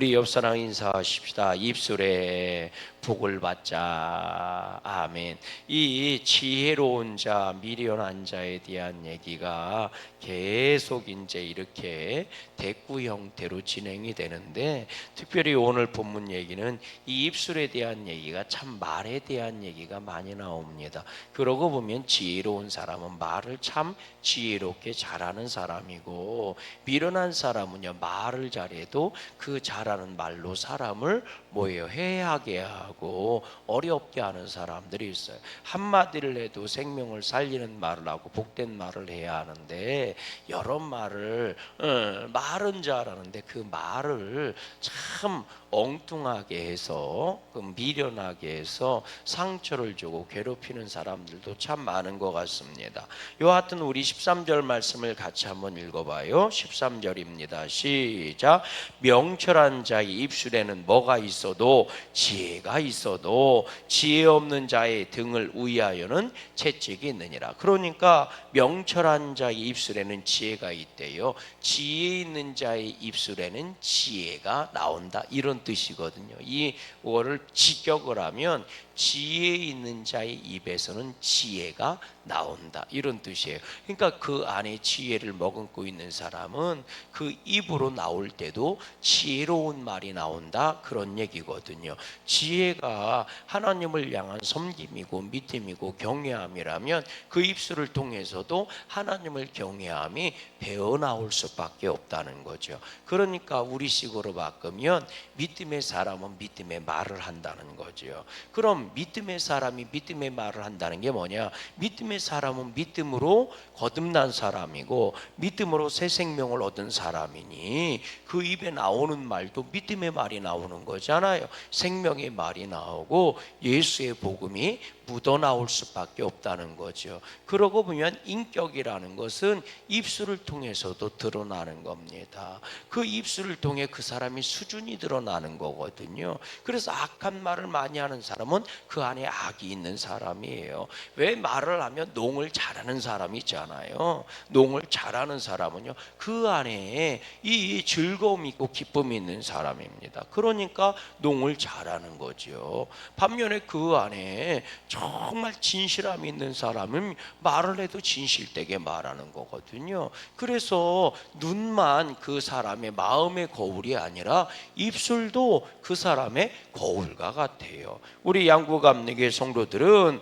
우리 옆사람 인사하십시다. 입술에 복을 받자. 아멘. 이 지혜로운 자, 미련한 자에 대한 얘기가 계속 이제 이렇게 대꾸 형태로 진행이 되는데, 특별히 오늘 본문 얘기는 이 입술에 대한 얘기가 참 말에 대한 얘기가 많이 나옵니다. 그러고 보면 지혜로운 사람은 말을 참 지혜롭게 잘하는 사람이고, 미련한 사람은요 말을 잘해도 그 잘하는 말로 사람을 뭐예요? 해하게 하고 어렵게 하는 사람들이 있어요. 한마디를 해도 생명을 살리는 말을 하고 복된 말을 해야 하는데, 여러 말을 말은 잘하는데 그 말을 참 엉뚱하게 해서 미련하게 해서 상처를 주고 괴롭히는 사람들도 참 많은 것 같습니다. 여하튼 우리 13절 말씀을 같이 한번 읽어봐요. 13절입니다. 시작. 명철한 자의 입술에는 뭐가 있어도 지혜가 있어도 지혜 없는 자의 등을 우위하여는 채찍이 있느니라. 그러니까 명철한 자의 입술에는 지혜가 있대요. 지혜 있는 자의 입술에는 지혜가 나온다, 이런 뜻이거든요. 이거를 직역을 하면 지혜 있는 자의 입에서는 지혜가 나온다, 이런 뜻이에요. 그러니까 그 안에 지혜를 머금고 있는 사람은 그 입으로 나올 때도 지혜로운 말이 나온다, 그런 얘기거든요. 지혜가 하나님을 향한 섬김이고 믿음이고 경외함이라면 그 입술을 통해서도 하나님을 경외함이 배어나올 수밖에 없다는 거죠. 그러니까 우리식으로 바꾸면 믿음의 사람은 믿음의 말을 한다는 거죠. 그럼 믿음의 사람이 믿음의 말을 한다는 게 뭐냐? 믿음의 사람은 믿음으로 거듭난 사람이고 믿음으로 새 생명을 얻은 사람이니 그 입에 나오는 말도 믿음의 말이 나오는 거잖아요. 생명의 말이 나오고 예수의 복음이 묻어나올 수밖에 없다는 거죠. 그러고 보면 인격이라는 것은 입술을 통해서도 드러나는 겁니다. 그 입술을 통해 그 사람이 수준이 드러나는 거거든요. 그래서 악한 말을 많이 하는 사람은 그 안에 악이 있는 사람이에요. 왜 말을 하면 농을 잘하는 사람이 있잖아요. 농을 잘하는 사람은요 그 안에 이 즐거움이 있고 기쁨이 있는 사람입니다. 그러니까 농을 잘하는 거죠. 반면에 그 안에 정말 진실함이 있는 사람은 말을 해도 진실되게 말하는 거거든요. 그래서 눈만 그 사람의 마음의 거울이 아니라 입술도 그 사람의 거울과 같아요. 우리 양구감리교회 성도들은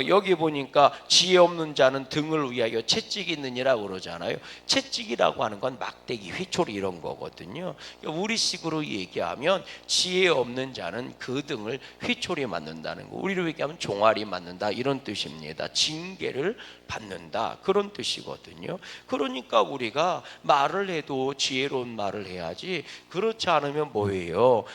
여기 보니까 지혜 없는 자는 등을 위하여 채찍이 있느니라 그러잖아요. 채찍이라고 하는 건 막대기, 휘초리 이런 거거든요. 우리식으로 얘기하면 지혜 없는 자는 그 등을 휘초리에 맞는다는 거, 우리로 얘기하면 종아리 맞는다, 이런 뜻입니다. 징계를 받는다, 그런 뜻이거든요. 그러니까 우리가 말을 해도 지혜로운 말을 해야지, 그렇지 않으면 뭐예요?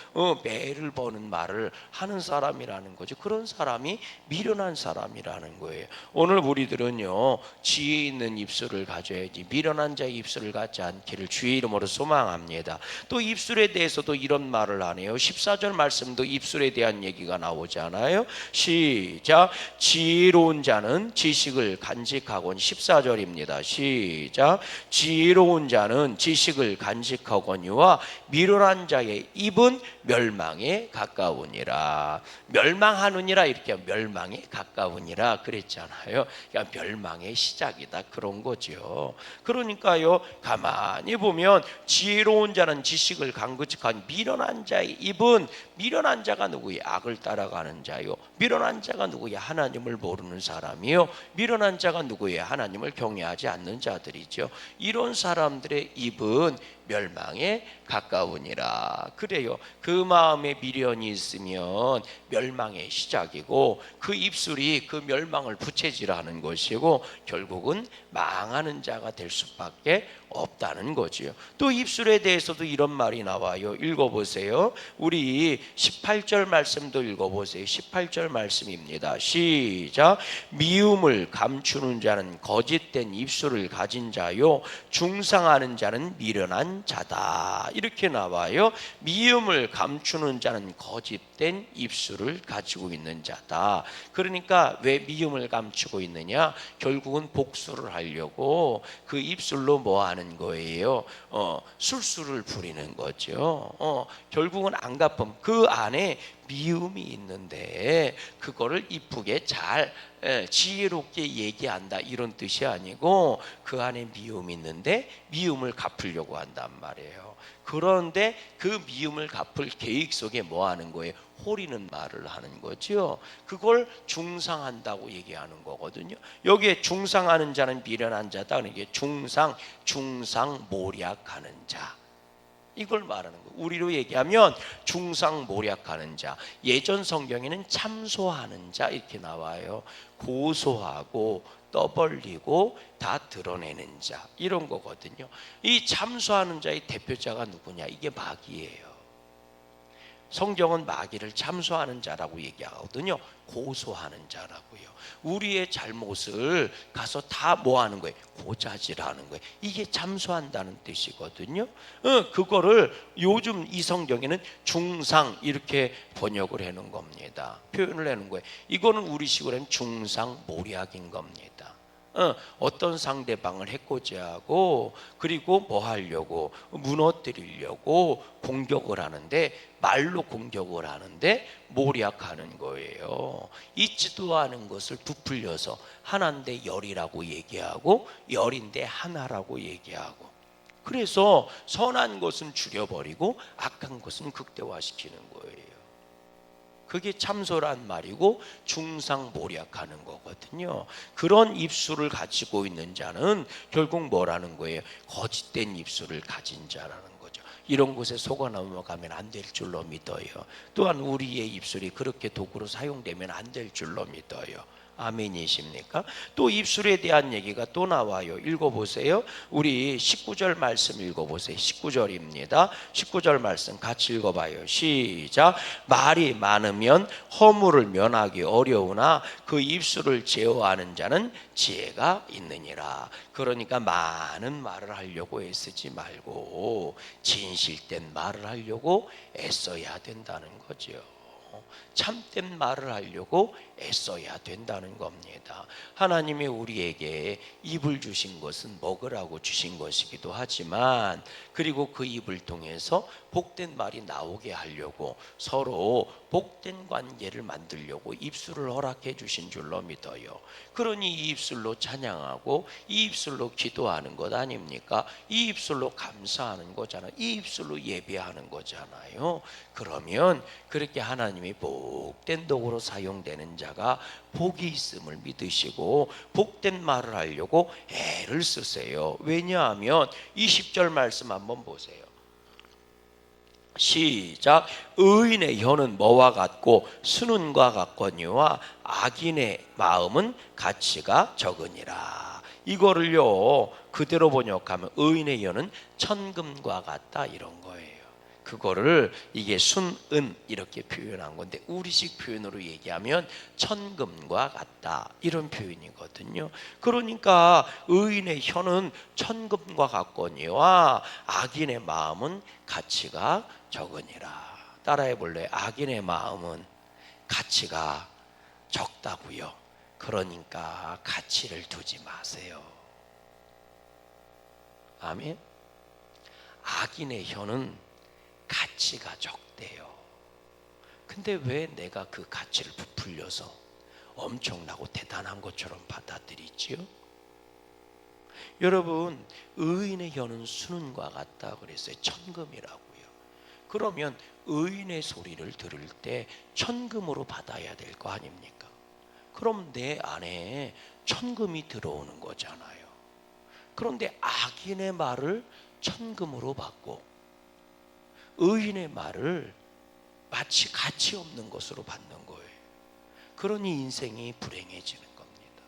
매를 버는 말을 하는 사람이라는 거죠. 그런 사람이 미련한 사람이라는 거예요. 오늘 우리들은요 지혜 있는 입술을 가져야지 미련한 자의 입술을 갖지 않기를 주의 이름으로 소망합니다. 또 입술에 대해서도 이런 말을 하네요. 14절 말씀도 입술에 대한 얘기가 나오잖아요. 시작. 지혜로운 자는 지식을 간직하곤, 14절입니다. 시작. 지혜로운 자는 지식을 간직하거니와 미련한 자의 입은 멸망에 가까우니라. 멸망하느니라, 이렇게 멸망에 가까우니라 그랬잖아요. 그러니까 멸망의 시작이다, 그런 거죠. 그러니까요 가만히 보면 지혜로운 자는 지식을 간직한, 미련한 자의 입은, 미련한 자가 누구예요? 악을 따라가는 자요. 미련한 자가 누구예요? 하나님을 모르는 사람이요. 미련한 자가 누구예요? 하나님을 경외하지 않는 자들이죠. 이런 사람들의 입은 멸망에 가까우니라. 그래요. 그 마음에 미련이 있으면 멸망의 시작이고, 그 입술이 그 멸망을 부채질하는 것이고 결국은 망하는 자가 될 수밖에 없다는 거지요. 또 입술에 대해서도 이런 말이 나와요. 읽어보세요. 우리 18절 말씀도 읽어보세요. 18절 말씀입니다. 시작. 미움을 감추는 자는 거짓된 입술을 가진 자요 중상하는 자는 미련한 하는 자다 이렇게 나와요. 미움을 감추는 자는 거짓된 입술을 가지고 있는 자다. 그러니까 왜 미움을 감추고 있느냐? 결국은 복수를 하려고 그 입술로 뭐 하는 거예요? 술수를 부리는 거죠. 결국은 안갚음, 그 안에 미움이 있는데 그거를 이쁘게 잘 지혜롭게 얘기한다 이런 뜻이 아니고 그 안에 미움이 있는데 미움을 갚으려고 한단 말이에요. 그런데 그 미움을 갚을 계획 속에 뭐 하는 거예요? 호리는 말을 하는 거죠. 그걸 중상한다고 얘기하는 거거든요. 여기에 중상하는 자는 미련한 자다. 이게 중상모략하는 자. 이걸 말하는 거예요. 우리로 얘기하면 중상모략하는 자. 예전 성경에는 참소하는 자 이렇게 나와요. 고소하고 떠벌리고 다 드러내는 자 이런 거거든요. 이 참소하는 자의 대표자가 누구냐? 이게 마귀예요. 성경은 마귀를 참소하는 자라고 얘기하거든요. 고소하는 자라고요. 우리의 잘못을 가서 다 뭐 하는 거예요? 고자질하는 거예요. 이게 참소한다는 뜻이거든요. 그거를 요즘 이 성경에는 중상 이렇게 번역을 해놓은 겁니다. 표현을 해놓은 거예요. 이거는 우리식으로 하면 중상모략인 겁니다. 어떤 상대방을 해코지하고 그리고 뭐 하려고 무너뜨리려고 공격을 하는데 말로 공격을 하는데 모략하는 거예요. 있지도 않은 것을 부풀려서 하나인데 열이라고 얘기하고 열인데 하나라고 얘기하고 그래서 선한 것은 줄여버리고 악한 것은 극대화시키는 거예요. 그게 참소란 말이고 중상모략하는 거거든요. 그런 입술을 가지고 있는 자는 결국 뭐라는 거예요? 거짓된 입술을 가진 자라는 거죠. 이런 곳에 속아 넘어가면 안 될 줄로 믿어요. 또한 우리의 입술이 그렇게 도구로 사용되면 안 될 줄로 믿어요. 아멘이십니까? 또 입술에 대한 얘기가 또 나와요. 읽어보세요. 우리 19절 말씀 읽어보세요. 19절입니다. 19절 말씀 같이 읽어봐요. 시작. 말이 많으면 허물을 면하기 어려우나 그 입술을 제어하는 자는 지혜가 있느니라. 그러니까 많은 말을 하려고 애쓰지 말고 진실된 말을 하려고 애써야 된다는 거죠. 참된 말을 하려고 애써야 된다는 겁니다. 하나님이 우리에게 입을 주신 것은 먹으라고 주신 것이기도 하지만 그리고 그 입을 통해서 복된 말이 나오게 하려고 서로 복된 관계를 만들려고 입술을 허락해 주신 줄로 믿어요. 그러니 이 입술로 찬양하고 이 입술로 기도하는 것 아닙니까? 이 입술로 감사하는 거잖아요. 이 입술로 예배하는 거잖아요. 그러면 그렇게 하나님이 복된 도구로 사용되는 자가 복이 있음을 믿으시고 복된 말을 하려고 애를 쓰세요. 왜냐하면 20절 말씀 한번 보세요. 시작. 의인의 혀는 뭐와 같고 수는과 같거니와 악인의 마음은 가치가 적으니라. 이거를요 그대로 번역하면 의인의 혀는 천금과 같다 이런 거예요. 그거를 이게 순은 이렇게 표현한 건데 우리식 표현으로 얘기하면 천금과 같다 이런 표현이거든요. 그러니까 의인의 혀는 천금과 같거니와 악인의 마음은 가치가 적으니라. 따라해 볼래요? 악인의 마음은 가치가 적다고요. 그러니까 가치를 두지 마세요. 아멘. 악인의 혀는 가치가 적대요. 근데 왜 내가 그 가치를 부풀려서 엄청나고 대단한 것처럼 받아들이지요? 여러분, 의인의 혀는 수는과 같다 그랬어요. 천금이라고요. 그러면 의인의 소리를 들을 때 천금으로 받아야 될 거 아닙니까? 그럼 내 안에 천금이 들어오는 거잖아요. 그런데 악인의 말을 천금으로 받고 의인의 말을 마치 가치 없는 것으로 받는 거예요. 그러니 인생이 불행해지는 겁니다.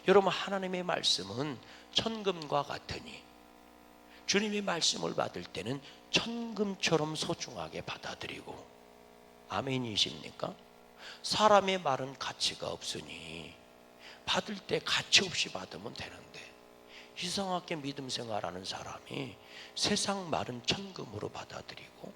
여러분, 하나님의 말씀은 천금과 같으니 주님의 말씀을 받을 때는 천금처럼 소중하게 받아들이고, 아멘이십니까? 사람의 말은 가치가 없으니 받을 때 가치 없이 받으면 되는데 이상하게 믿음 생활하는 사람이 세상 말은 천금으로 받아들이고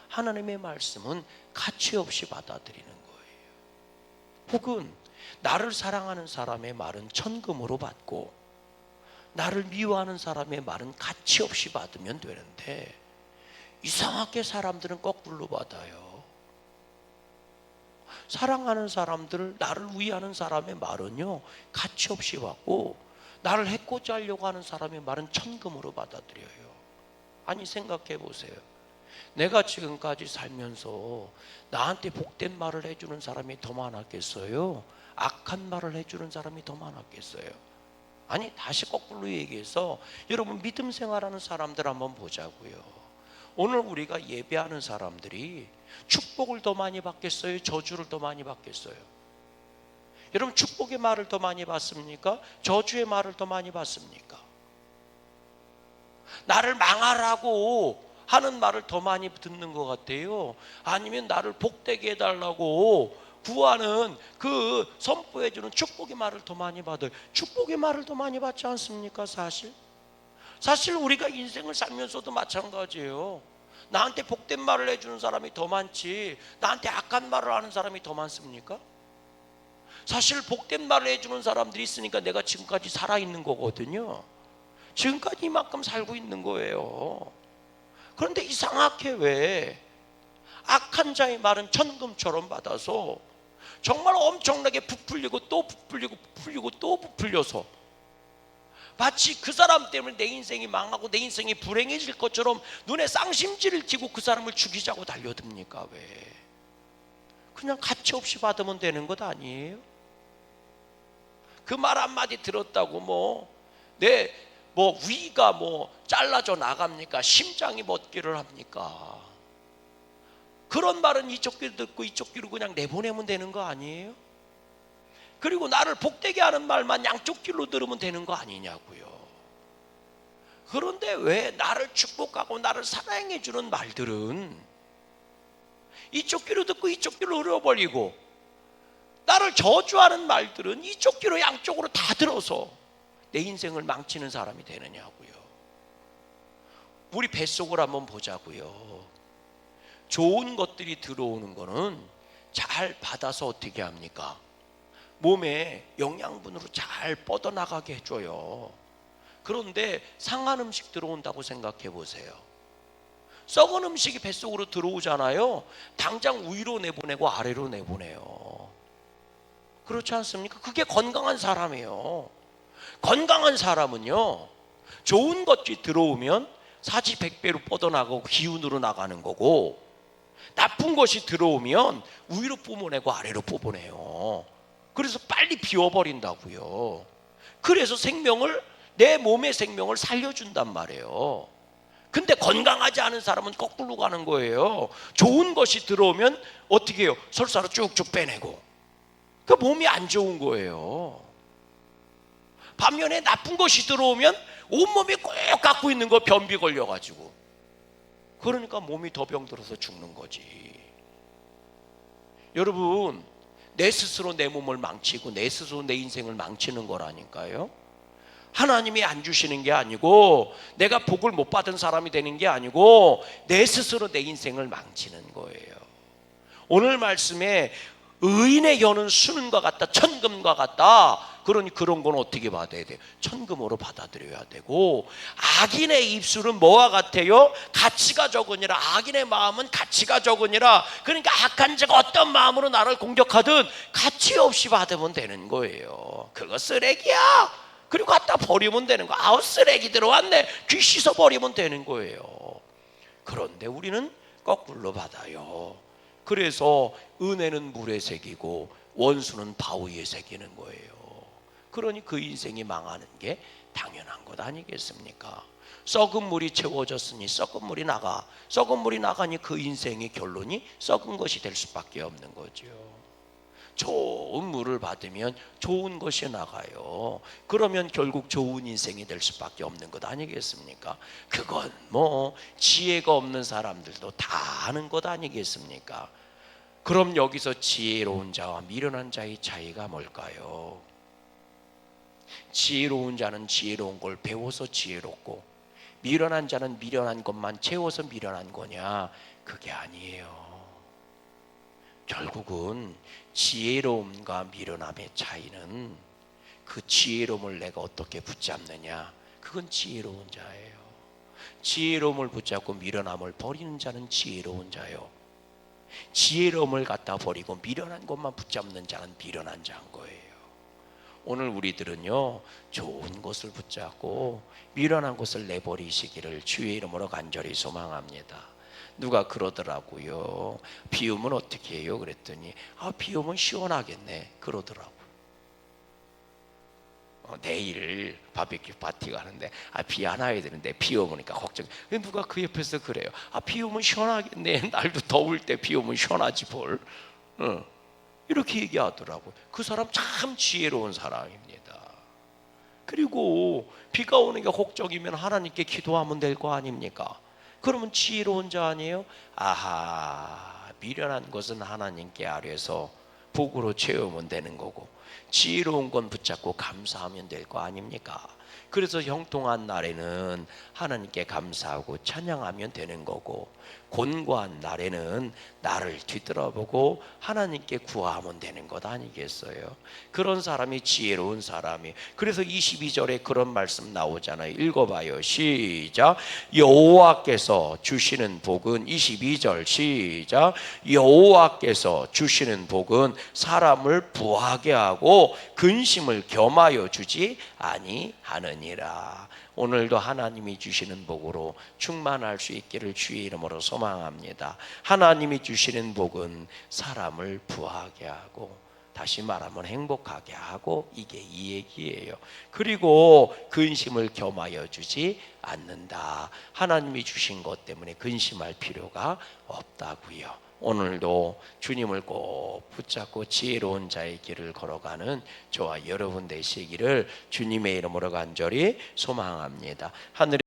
하나님의 말씀은 가치 없이 받아들이는 거예요. 혹은 나를 사랑하는 사람의 말은 천금으로 받고 나를 미워하는 사람의 말은 가치 없이 받으면 되는데 이상하게 사람들은 거꾸로 받아요. 사랑하는 사람들, 나를 위하는 사람의 말은요 가치 없이 받고 나를 해코지 하려고 하는 사람의 말은 천금으로 받아들여요. 아니 생각해 보세요. 내가 지금까지 살면서 나한테 복된 말을 해주는 사람이 더 많았겠어요? 악한 말을 해주는 사람이 더 많았겠어요? 아니 다시 거꾸로 얘기해서 여러분 믿음 생활하는 사람들 한번 보자고요. 오늘 우리가 예배하는 사람들이 축복을 더 많이 받겠어요? 저주를 더 많이 받겠어요? 여러분 축복의 말을 더 많이 받습니까? 저주의 말을 더 많이 받습니까? 나를 망하라고 하는 말을 더 많이 듣는 것 같아요? 아니면 나를 복되게 해달라고 구하는 그 선포해주는 축복의 말을 더 많이 받아요? 축복의 말을 더 많이 받지 않습니까? 사실 우리가 인생을 살면서도 마찬가지예요. 나한테 복된 말을 해주는 사람이 더 많지 나한테 악한 말을 하는 사람이 더 많습니까? 사실 복된 말을 해주는 사람들이 있으니까 내가 지금까지 살아있는 거거든요. 지금까지 이만큼 살고 있는 거예요. 그런데 이상하게 왜 악한 자의 말은 천금처럼 받아서 정말 엄청나게 부풀리고 또 부풀리고 부풀리고 또 부풀려서 마치 그 사람 때문에 내 인생이 망하고 내 인생이 불행해질 것처럼 눈에 쌍심지를 켜고 그 사람을 죽이자고 달려듭니까? 왜? 그냥 가치 없이 받으면 되는 것 아니에요? 그 말 한마디 들었다고 내 위가 잘라져 나갑니까? 심장이 멎기를 합니까? 그런 말은 이쪽 귀로 듣고 이쪽 귀로 그냥 내보내면 되는 거 아니에요? 그리고 나를 복되게 하는 말만 양쪽 귀로 들으면 되는 거 아니냐고요. 그런데 왜 나를 축복하고 나를 사랑해 주는 말들은 이쪽 귀로 듣고 이쪽 귀로 흘려버리고 나를 저주하는 말들은 이쪽 귀로 양쪽으로 다 들어서 내 인생을 망치는 사람이 되느냐고요. 우리 뱃속을 한번 보자고요. 좋은 것들이 들어오는 거는 잘 받아서 어떻게 합니까? 몸에 영양분으로 잘 뻗어나가게 해줘요. 그런데 상한 음식 들어온다고 생각해 보세요. 썩은 음식이 뱃속으로 들어오잖아요. 당장 위로 내보내고 아래로 내보내요. 그렇지 않습니까? 그게 건강한 사람이에요. 건강한 사람은요 좋은 것이 들어오면 사지백배로 뻗어나가고 기운으로 나가는 거고 나쁜 것이 들어오면 위로 뿜어내고 아래로 뽑아내요. 그래서 빨리 비워버린다고요. 그래서 내 몸의 생명을 살려준단 말이에요. 근데 건강하지 않은 사람은 거꾸로 가는 거예요. 좋은 것이 들어오면 어떻게 해요? 설사로 쭉쭉 빼내고 그 몸이 안 좋은 거예요. 반면에 나쁜 것이 들어오면 온몸이 꼭 갖고 있는 거 변비 걸려가지고 그러니까 몸이 더 병들어서 죽는 거지. 여러분 내 스스로 내 몸을 망치고 내 스스로 내 인생을 망치는 거라니까요. 하나님이 안 주시는 게 아니고 내가 복을 못 받은 사람이 되는 게 아니고 내 스스로 내 인생을 망치는 거예요. 오늘 말씀에 의인의 혀는 수는과 같다 천금과 같다. 그러니 그런 건 어떻게 받아야 돼요? 천금으로 받아들여야 되고 악인의 입술은 뭐와 같아요? 가치가 적으니라. 악인의 마음은 가치가 적으니라. 그러니까 악한 자가 어떤 마음으로 나를 공격하든 가치 없이 받으면 되는 거예요. 그거 쓰레기야. 그리고 갖다 버리면 되는 거. 아우 쓰레기 들어왔네. 귀 씻어버리면 되는 거예요. 그런데 우리는 거꾸로 받아요. 그래서 은혜는 물에 새기고 원수는 바위 위에 새기는 거예요. 그러니 그 인생이 망하는 게 당연한 것 아니겠습니까? 썩은 물이 채워졌으니 썩은 물이 나가. 썩은 물이 나가니 그 인생의 결론이 썩은 것이 될 수밖에 없는 거죠. 좋은 물을 받으면 좋은 것이 나가요. 그러면 결국 좋은 인생이 될 수밖에 없는 것 아니겠습니까? 그건 지혜가 없는 사람들도 다 아는 것 아니겠습니까? 그럼 여기서 지혜로운 자와 미련한 자의 차이가 뭘까요? 지혜로운 자는 지혜로운 걸 배워서 지혜롭고, 미련한 자는 미련한 것만 채워서 미련한 거냐? 그게 아니에요. 결국은 지혜로움과 미련함의 차이는 그 지혜로움을 내가 어떻게 붙잡느냐, 그건 지혜로운 자예요. 지혜로움을 붙잡고 미련함을 버리는 자는 지혜로운 자요. 지혜로움을 갖다 버리고 미련한 것만 붙잡는 자는 미련한 자인 거예요. 오늘 우리들은요, 좋은 것을 붙잡고 미련한 것을 내버리시기를 주의 이름으로 간절히 소망합니다. 누가 그러더라고요. 비 오면 어떻게 해요? 그랬더니 비 오면 시원하겠네 그러더라고요. 내일 바비큐 파티가 하는데 비 안 와야 되는데 비 오니까 걱정. 누가 그 옆에서 그래요. 비 오면 시원하겠네. 날도 더울 때 비 오면 시원하지 뭘. 이렇게 얘기하더라고요. 그 사람 참 지혜로운 사람입니다. 그리고 비가 오는 게 걱정이면 하나님께 기도하면 될 거 아닙니까? 그러면 지혜로운 자 아니에요? 아하, 미련한 것은 하나님께 아뢰서 복으로 채우면 되는 거고, 지혜로운 건 붙잡고 감사하면 될 거 아닙니까? 그래서 형통한 날에는 하나님께 감사하고 찬양하면 되는 거고, 곤고한 날에는 나를 뒤돌아보고 하나님께 구하면 되는 것 아니겠어요? 그런 사람이 지혜로운 사람이. 그래서 22절에 그런 말씀 나오잖아요. 읽어봐요. 시작. 여호와께서 주시는 복은, 22절 시작. 여호와께서 주시는 복은 사람을 부하게 하고 근심을 겸하여 주지 아니하느니라. 오늘도 하나님이 주시는 복으로 충만할 수 있기를 주의 이름으로 소망합니다. 하나님이 주시는 복은 사람을 부하게 하고, 다시 말하면 행복하게 하고, 이게 이 얘기예요. 그리고 근심을 겸하여 주지 않는다. 하나님이 주신 것 때문에 근심할 필요가 없다고요. 오늘도 주님을 꼭 붙잡고 지혜로운 자의 길을 걸어가는 저와 여러분 되시기를 주님의 이름으로 간절히 소망합니다. 하늘에